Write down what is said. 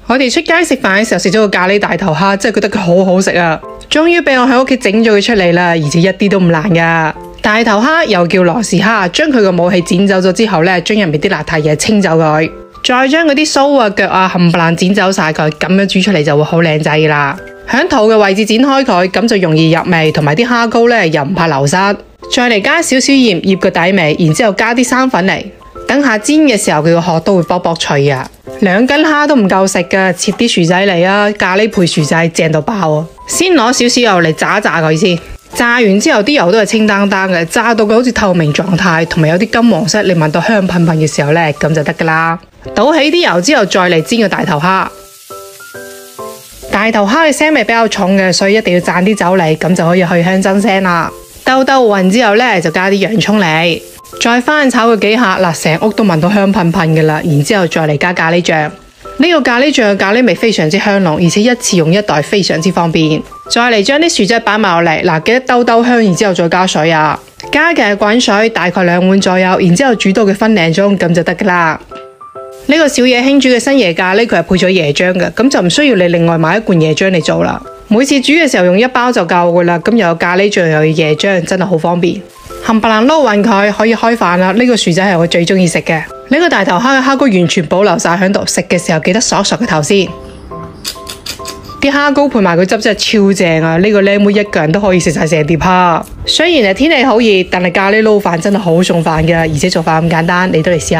我哋出街食飯嘅時候食咗個咖喱大頭蝦，真係覺得佢好好食啊！終於俾我喺屋企整咗佢出嚟啦，而且一啲都唔難噶。大頭蝦又叫羅氏蝦，將佢個武器剪走咗之後呢，將入面啲邋遢嘢清走佢，再將嗰啲鬚啊、腳啊冚唪唥剪走晒佢，咁樣煮出嚟就會好靚仔啦。響肚嘅位置剪開佢，咁就容易入味，同埋啲蝦膏呢又唔怕流失。再嚟加少少鹽醃個底味，然之後加啲生粉嚟，等下煎嘅時候佢個殼都會卜卜脆啊！2斤蝦都唔夠食噶，切啲薯仔嚟啊！咖喱配薯仔正到爆啊！先攞少少油嚟炸一炸佢先，炸完之後啲油都係清淡淡嘅，炸到佢好似透明狀態，同埋有啲金黃色，你聞到香噴噴嘅時候呢，咁就得噶啦。倒起啲油之後，再嚟煎個大頭蝦。大頭蝦嘅腥味比較重嘅，所以一定要讚啲酒嚟，咁就可以去香增腥啦。兜勻之後呢，就加啲洋蔥嚟，再翻炒佢幾下，嗱，成屋都聞到香噴噴嘅啦。然之後再嚟加咖喱醬，呢個咖喱醬嘅咖喱味非常之香濃，而且一次用一袋非常之方便。再嚟將啲薯仔擺埋落嚟，嗱，記得兜香，然之後再加水啊，加嘅係滾水，大概2碗左右，然之後煮到佢分零鐘，咁就得噶啦。呢個小野兄煮嘅新椰咖喱，佢係配咗椰漿嘅，咁就唔需要你另外買一罐椰漿嚟做啦。每次煮嘅時候用1包就夠噶啦，咁又有咖喱醬又有椰漿，真係好方便。冚唪唥撈勻佢，可以開飯啦。呢個薯仔係我最中意食嘅。呢個大頭蝦嘅蝦膏完全保留晒喺度，食嘅時候記得索個頭先。啲蝦膏配埋佢汁真係超正啊！呢個靚妹一個人都可以食晒成碟蝦。雖然係天氣好熱，但係咖喱撈飯真係好送飯噶，而且做法咁簡單，你都嚟試下。